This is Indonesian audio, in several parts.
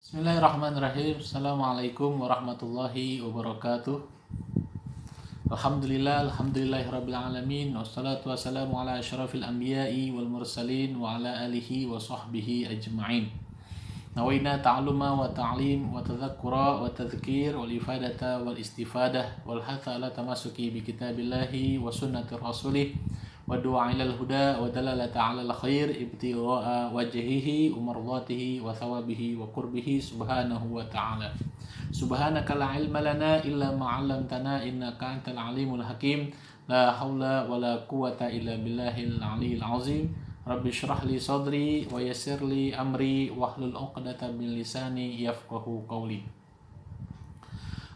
Bismillahirrahmanirrahim. Assalamualaikum warahmatullahi wabarakatuh. Alhamdulillahirabbil alamin. Wassalatu wassalamu ala asyrafil anbiya'i wal mursalin wa ala alihi wa sahbihi ajma'in. Nawaina ta'alluma wa ta'lim wa tadhakkura wa tadhkir wal ifadata wal istifadah wal hatha ala tamasuki bi kitabillahi wa sunnati rasulih wa du'a ilal huda wa dalalata 'alal khair ibtigha'a wajhihi wa mardatihi wa thawabihi wa qurbihi subhanahu wa ta'ala. Subhanaka la ilma lana illa ma 'allamtana innaka antal alimul hakim. La haula wa la quwwata illa billahil aliyyil azim. Rabbi shrah li sadri wa yassir li amri wahlul 'uqdatam min lisani yafqahu qawli.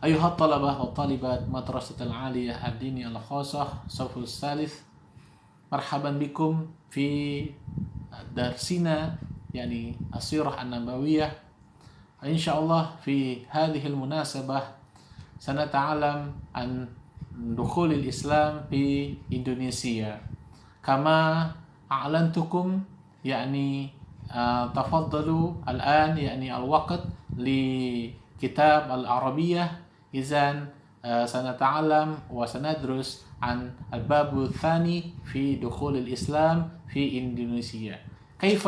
Ayuhat talabah wa talibat madrasatul aliyah ad-dini al-khassah saful salith. Marhaban bikum fi darsina yani as-sirah an-nabawiyah. Insyaallah fi hadhihi al-munasabah sanata'alam an dukhulil Islam fi Indonesia. Kama a'lantukum yani tafaddalu al-an yani al-waqt li kitab al-Arabiyyah. Izan sanata'alam wa sanadrus عن الباب الثاني في دخول الإسلام في إندونيسيا. كيف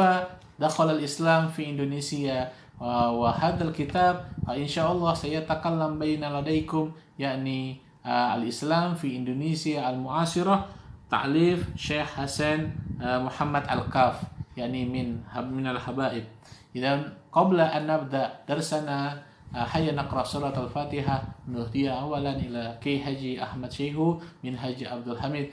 دخل الإسلام في إندونيسيا؟ وهذا الكتاب إن شاء الله سيتكلم بين لديكم يعني الإسلام في إندونيسيا المعاصرة تعليف شيخ حسن محمد الكاف يعني من الحبائب. إذا قبل أن نبدأ درسنا هيا نقرأ سورة الفاتحة. نهدي أولا إلى كي حجي أحمد شيخو من حجي عبد الحميد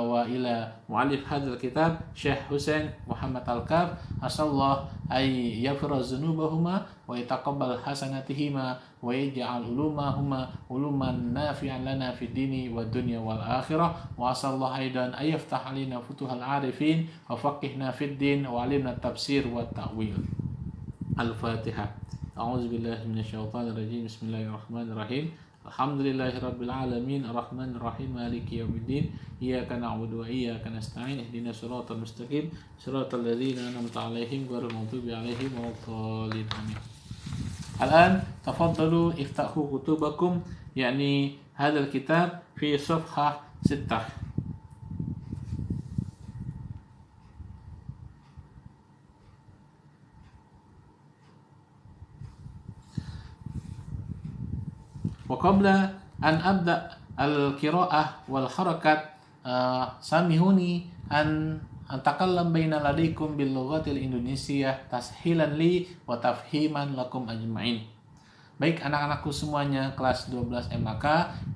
وإلى مؤلف هذا الكتاب شيخ حسين محمد الكاف. أسأل الله أن يغفر ذنوبهما ويتقبل حسناتهما ويجعل علومهما علوما نافعا لنا في الدين والدنيا والآخرة. وأسأل الله أيضا أن يفتح علينا فتوح العارفين وفقهنا في الدين وعلمنا التفسير والتأويل. الفاتحة. أعوذ بالله من الشيطان الرجيم. بسم الله الرحمن الرحيم. الحمد لله رب العالمين الرحمن الرحيم مالك يوم الدين إياك نعبد وإياك نستعين اهدنا الصراط المستقيم صراط الذين أنعمت عليهم غير المغضوب عليهم ولا الضالين آمين. الآن تفضلوا افتحوا كتبكم يعني هذا الكتاب في صفحة 6. وقبل أن أبدأ القراءة والحركات سامحوني أن أتكلم بين لديكم باللغة الإندونيسية تسهيلا لي وتفهيما لكم أجمعين. Baik anak-anakku semuanya kelas 12 MAK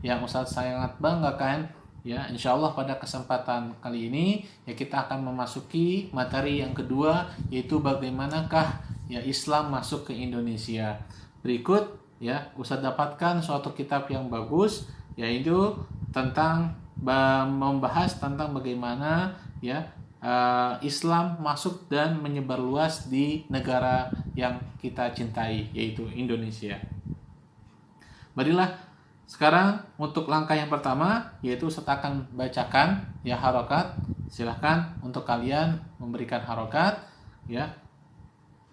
yang Ustadz sangat banggakan ya, insyaallah pada kesempatan kali ini ya kita akan memasuki materi yang kedua, yaitu bagaimanakah ya Islam masuk ke Indonesia. Berikut ya, Ustadz dapatkan suatu kitab yang bagus, yaitu tentang membahas tentang bagaimana ya Islam masuk dan menyebar luas di negara yang kita cintai, yaitu Indonesia. Marilah sekarang untuk langkah yang pertama, yaitu Ustadz akan bacakan ya harokat. Silahkan untuk kalian memberikan harokat ya.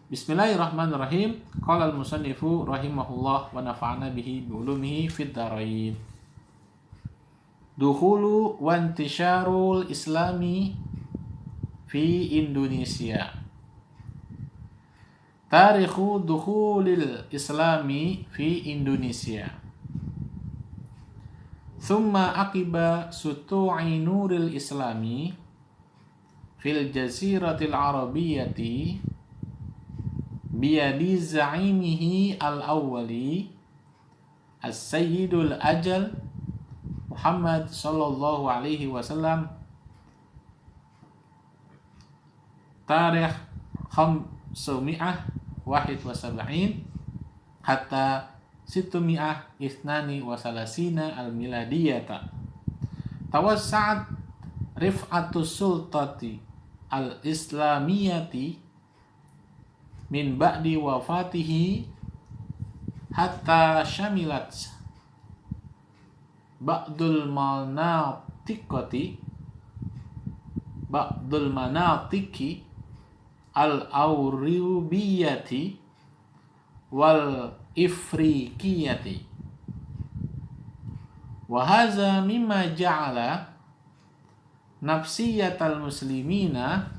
Bismillahirrahmanirrahim. Qala al-musannifu rahimahullah wa nafa'ana bihi bi ulumihi fid dharain. Dukhulu wa intisyarul islami fi Indonesia. Tarikhu dukhulil islami fi Indonesia. Thumma aqiba sutu'i nuril islami fil jaziratil arabiyyati biyadi za'imihi al-awwali as-sayyidul ajal Muhammad sallallahu alaihi wasallam tarikh 571 hatta 632 al-miladiyata. Tawassa'at rif'atus sultati al-islamiyati min ba'di wafatihi hatta syamilat ba'dul manatiki al-awrubiyati wal ifriqiyati. Wa hadza mimma ja'ala nafsiyatal muslimina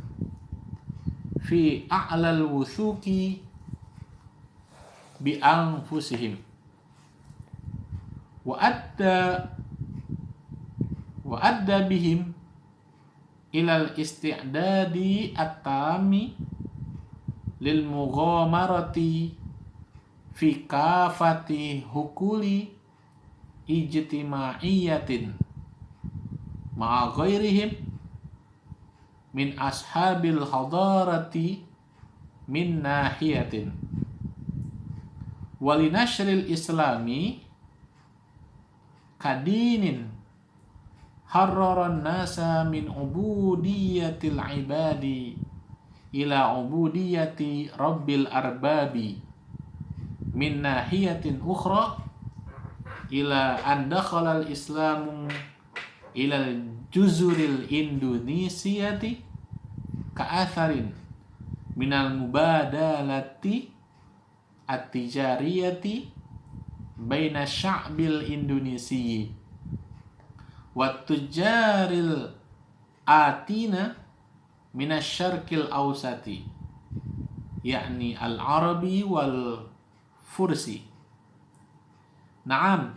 fi a'lal wuthuqi bi anfusihim wa adda bihim ilal isti'dadi at-tami lil mughamarati fi kafati hukuli ijtimaiyatin ma'a ghairihim min ashabil hadarati min nahiyatin walinashril islami kadinin harraran nasa min ubudiyatil ibadi ila ubudiyati rabbil arbabi min nahiyatin ukhra ila an dakhala al-islamu ila al-juzuril indonesiyati ka'atharin minal mubadalati at-tijariyati baina sya'bil indonesiyi wa tujaril atina minasyarqil ausati yakni al-arabi wal fursi. Naam,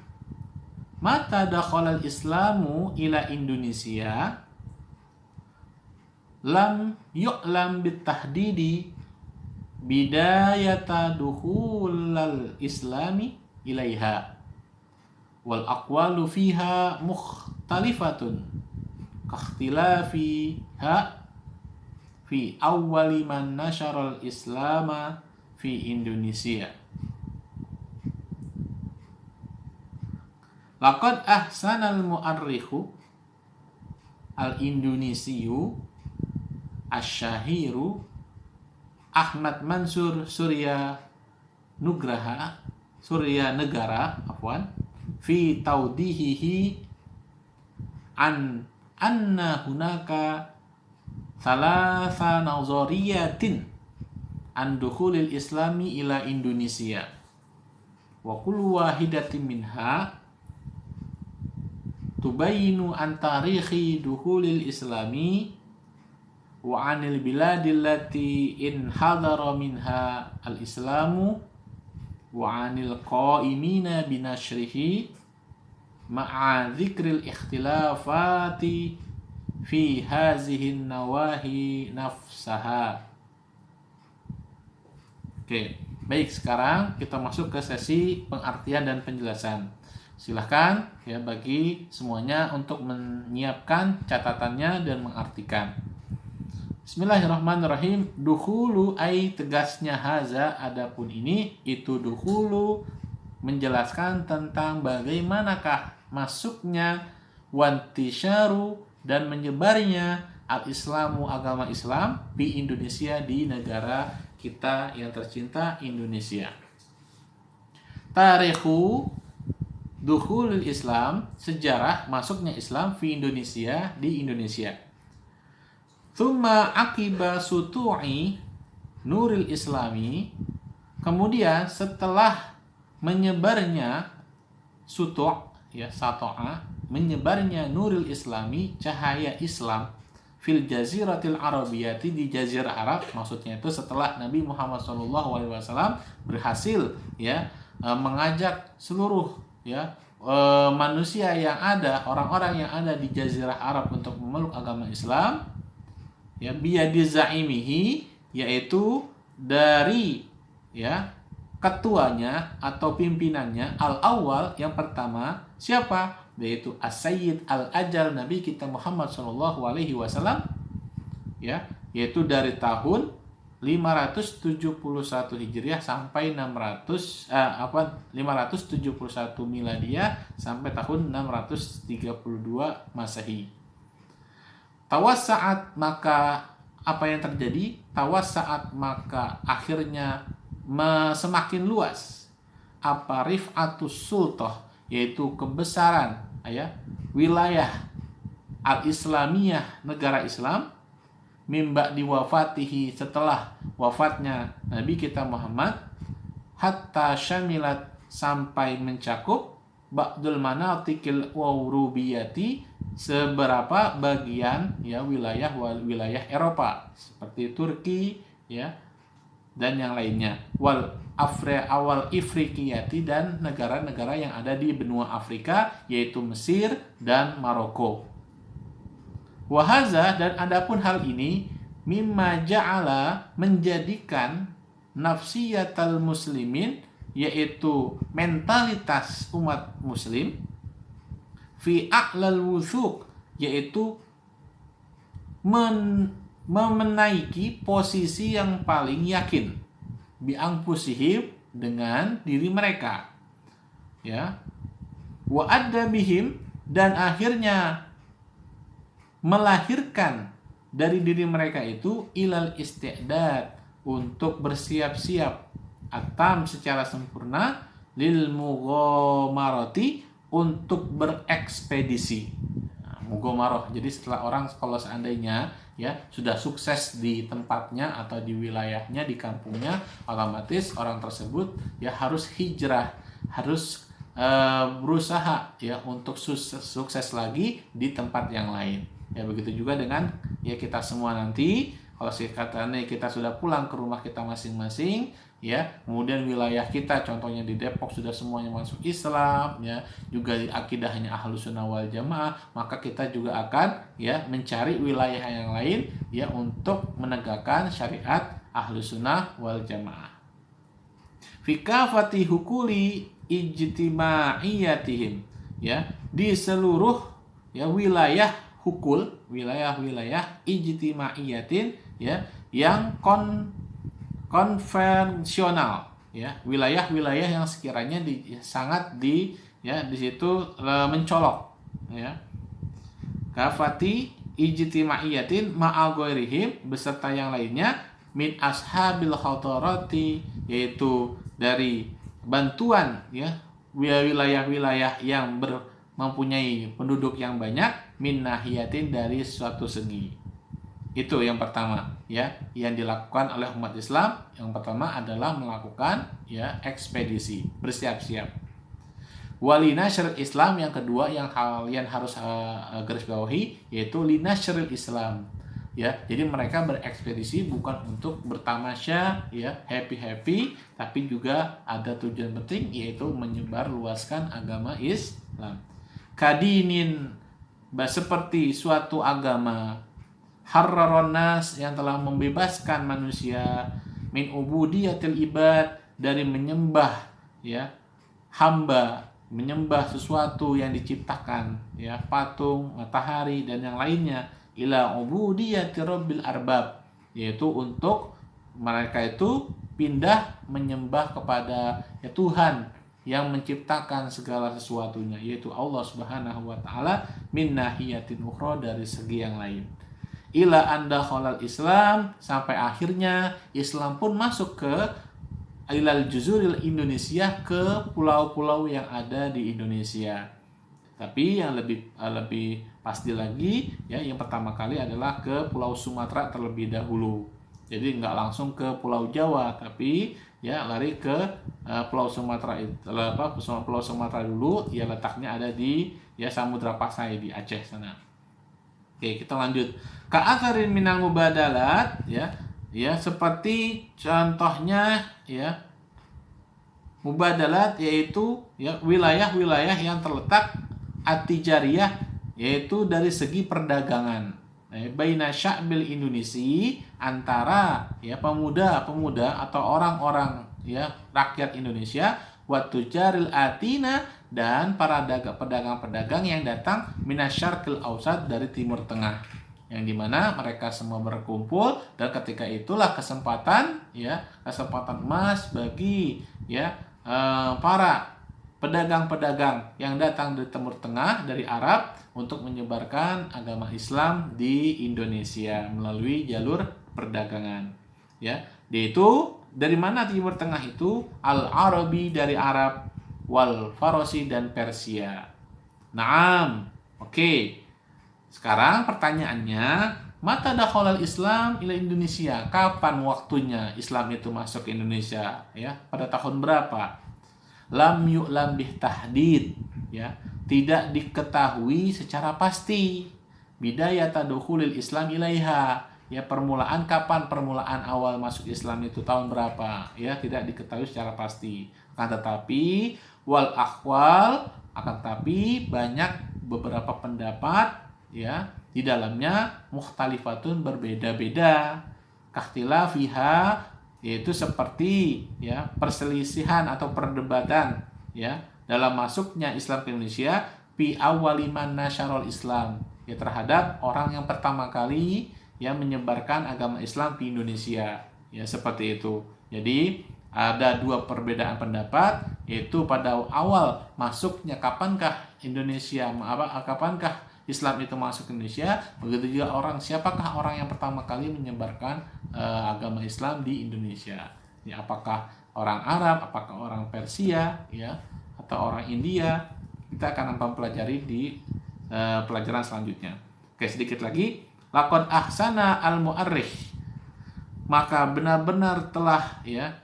mata dakhala al-islamu ila Indonesia lam yu'lam bitahdidi bidayata dukhulal islami ilaiha wal aqwalu fiha mukhtalifatun kakhtilafiha fi awwali man nasharal islama fi Indonesia. Laqad ahsanal mu'arrikhu al-Indonesiyu asy-syahiru Ahmad Mansur Surya Negara fi taudihihi an anna hunaka thalatha nazariyatin an dukhulil islami ila Indonesia wa kullu wahidatin minha tubayinu an tarikhi dukhulil islami wa anil biladil lati in hadara minha al-islamu wa anil qaimina binashrihi ma'a dzikril ikhtilafati fi hazihi nawahi nafsaha. Oke, baik, sekarang kita masuk ke sesi pengartian dan penjelasan. Silahkan ya bagi semuanya untuk menyiapkan catatannya dan mengartikan. Bismillahirrahmanirrahim. Dukhulu ay tegasnya haza, adapun ini, itu dukhulu menjelaskan tentang bagaimanakah masuknya wantisyaru dan menyebarnya al-islamu agama Islam di Indonesia, di negara kita yang tercinta Indonesia. Tarikhu dukhulul Islam, sejarah masuknya Islam di Indonesia, di Indonesia. Thumma akiba sutu'i nuril islami, kemudian setelah menyebarnya sutu' ya sato'a, menyebarnya nuril islami, cahaya Islam fil jaziratil arabiyati, di jazirah Arab, maksudnya itu setelah Nabi Muhammad SAW berhasil ya mengajak seluruh ya manusia yang ada, orang-orang yang ada di jazirah Arab untuk memeluk agama Islam ya biyadi zaimihi, yaitu dari ya ketuanya atau pimpinannya al-awwal, yang pertama siapa? Yaitu as-sayyid al-ajal, Nabi kita Muhammad SAW ya, yaitu dari tahun 571 Hijriah sampai 571 Miladiyah sampai tahun 632 Masehi. Tawassa'at, maka apa yang terjadi? Tawassa'at, maka akhirnya semakin luas. Apa rif'atus sultah, yaitu kebesaran ya wilayah al-islamiyah, negara Islam, mimba di wafatihi, setelah wafatnya Nabi kita Muhammad, hatta syamilat sampai mencakup ba'dul manatikil wawrubiyati seberapa bagian ya wilayah Eropa seperti Turki ya dan yang lainnya awal Ifrikiyati dan negara-negara yang ada di benua Afrika yaitu Mesir dan Maroko. Wahaza dan adapun hal ini mimma ja'ala menjadikan nafsiyatal muslimin yaitu mentalitas umat muslim fi a'lal wuthuq yaitu menaiki posisi yang paling yakin bi'anfusihim dengan diri mereka ya wa adda bihim dan akhirnya melahirkan dari diri mereka itu ilal isti'dad untuk bersiap-siap atam secara sempurna lil mughamarati untuk berekspedisi. Mughamarah. Jadi setelah orang kalau seandainya ya sudah sukses di tempatnya atau di wilayahnya, di kampungnya, otomatis orang tersebut ya harus hijrah, harus berusaha ya untuk sukses lagi di tempat yang lain. Ya begitu juga dengan ya kita semua nanti kalau katanya kita sudah pulang ke rumah kita masing-masing ya, kemudian wilayah kita contohnya di Depok sudah semuanya masuk Islam ya, juga akidahnya Ahlus Sunnah wal Jamaah, maka kita juga akan ya mencari wilayah yang lain ya untuk menegakkan syariat Ahlus Sunnah wal Jamaah. Fi kafati hukuli ijtimaiyatihim ya, di seluruh ya wilayah hukul, wilayah-wilayah ijtimaiyatin ya yang konvensional ya, wilayah-wilayah yang sekiranya sangat di situ mencolok ya. Kafati ijtimaiyatin ma'al ghairihim beserta yang lainnya min ashabil khadarati yaitu dari bantuan ya wilayah-wilayah yang mempunyai penduduk yang banyak min nahiyatin dari suatu segi. Itu yang pertama ya yang dilakukan oleh umat Islam. Yang pertama adalah melakukan ya ekspedisi, bersiap-siap. Walinasyril Islam, yang kedua yang kalian harus garis bawahi yaitu linasyril Islam. Ya, jadi mereka berekspedisi bukan untuk bertamasya ya, happy-happy, tapi juga ada tujuan penting yaitu menyebar luaskan agama Islam. Kadinin seperti suatu agama harraronas yang telah membebaskan manusia min ubudiyatil ibad dari menyembah ya hamba, menyembah sesuatu yang diciptakan ya, patung, matahari dan yang lainnya, ila ubudiyati rabbil arbab, yaitu untuk mereka itu pindah menyembah kepada ya Tuhan yang menciptakan segala sesuatunya, yaitu Allah Subhanahu wa taala min nahiyatin ukhra, dari segi yang lain. Ila anda khalal Islam, sampai akhirnya Islam pun masuk ke ilal juzuril Indonesia, ke pulau-pulau yang ada di Indonesia. Tapi yang lebih pasti lagi ya, yang pertama kali adalah ke Pulau Sumatera terlebih dahulu. Jadi nggak langsung ke Pulau Jawa, tapi ya lari ke Pulau Sumatera itu. Pulau Sumatera dulu, ya letaknya ada di ya Samudra Pasai di Aceh sana. Oke, kita lanjut. Ka'atharin minal mubadalat ya seperti contohnya ya mubadalat, yaitu ya wilayah-wilayah yang terletak at-tijariyah, yaitu dari segi perdagangan baina sya'bil Indonesia, antara ya pemuda-pemuda atau orang-orang ya rakyat Indonesia, wa tujaril atina, dan para pedagang-pedagang yang datang minasyarqil ausat, dari Timur Tengah, yang dimana mereka semua berkumpul, dan ketika itulah kesempatan emas bagi ya para pedagang-pedagang yang datang dari Timur Tengah, dari Arab, untuk menyebarkan agama Islam di Indonesia melalui jalur perdagangan. Ya, yaitu dari mana Timur Tengah itu? Al-Arabi, dari Arab, wal Farsi, dan Persia. Naam. Oke. Sekarang pertanyaannya, mata dakhalal Islam ila Indonesia, kapan waktunya Islam itu masuk ke Indonesia, ya, pada tahun berapa? Lam yu'lam bih tahdid, ya, tidak diketahui secara pasti. Bidayata dukhulil Islam ilaiha, ya, kapan permulaan awal masuk Islam itu tahun berapa, ya, tidak diketahui secara pasti. Akan tetapi banyak beberapa pendapat, ya, di dalamnya mukhtalifatun, berbeda-beda. Kahtilafiha, yaitu seperti, ya, perselisihan atau perdebatan, ya, dalam masuknya Islam ke Indonesia fi awwaliman nasyarul Islam, ya, terhadap orang yang pertama kali, ya, menyebarkan agama Islam di Indonesia, ya, seperti itu. Jadi ada dua perbedaan pendapat, yaitu pada awal masuknya kapankah Islam itu masuk ke Indonesia, begitu juga siapakah orang yang pertama kali menyebarkan agama Islam di Indonesia, ya, apakah orang Arab, apakah orang Persia, ya, atau orang India. Kita akan mempelajari di pelajaran selanjutnya. Oke, sedikit lagi. Laqad ahsana al-mu'arrikh, maka benar-benar telah, ya,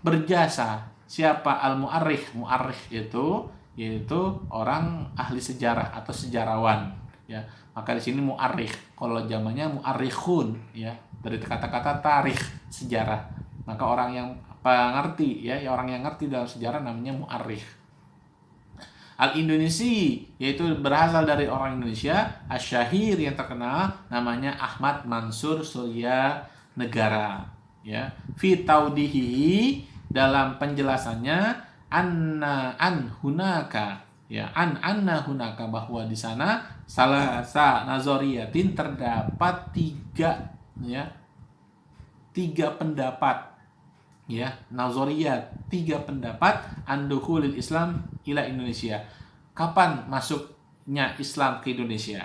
berjasa siapa al-mu'arrikh. Mu'arrikh itu yaitu orang ahli sejarah atau sejarawan, ya. Maka di sini mu'arrikh, kalau zamannya mu'arrikhun, ya, dari kata-kata tarikh, sejarah. Maka orang yang pengerti, ya, orang yang ngerti dalam sejarah namanya mu'arrikh. Al-Indonesi, yaitu berasal dari orang Indonesia. Asy-Syahir, yang terkenal, namanya Ahmad Mansur Surya Negara, ya. Fi taudihi, dalam penjelasannya, anna hunaka, ya, anna hunaka, bahwa di sana salasa nazariyatin, terdapat tiga pendapat, ya, nazariyat, tiga pendapat andukhulil Islam ila Indonesia, kapan masuknya Islam ke Indonesia.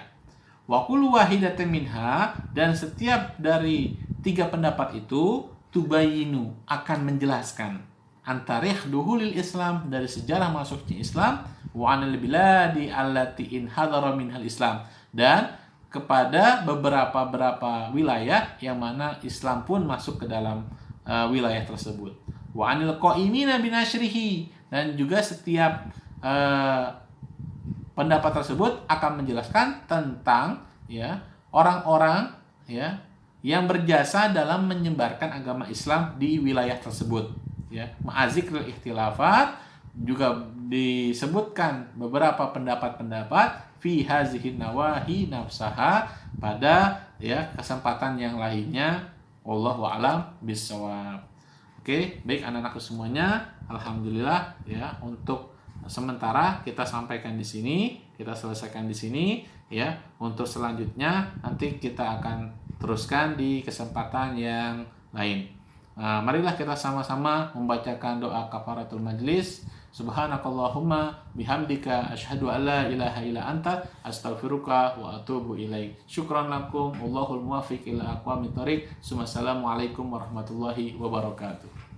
Wa kullu wahidatin minha, dan setiap dari tiga pendapat itu tubayinu, akan menjelaskan antarikh duhulil Islam, dari sejarah masuknya Islam, wa anil biladi allati in hadara minhal Islam, dan kepada beberapa wilayah yang mana Islam pun masuk ke dalam wilayah tersebut. Wa anil qaimina binashrihi, dan juga setiap pendapat tersebut akan menjelaskan tentang, ya, orang-orang, ya, yang berjasa dalam menyebarkan agama Islam di wilayah tersebut, ya. Ma'azikril ikhtilafat, juga disebutkan beberapa pendapat-pendapat fi hazihin nawahi nafsaha, pada, ya, kesempatan yang lainnya. Wallahu a'lam bishawab. Oke, baik anak-anakku semuanya, alhamdulillah, ya, untuk sementara kita sampaikan di sini, kita selesaikan di sini, ya. Untuk selanjutnya nanti kita akan teruskan di kesempatan yang lain. Nah, marilah kita sama-sama membacakan doa kafaratul majlis. Subhanakallahumma bihamdika asyhadu an la ilaha illa anta astaghfiruka wa atubu ilaik. Syukran lakum, wallahul muwaffiq ila aqwamit thoriq. Assalamualaikum warahmatullahi wabarakatuh.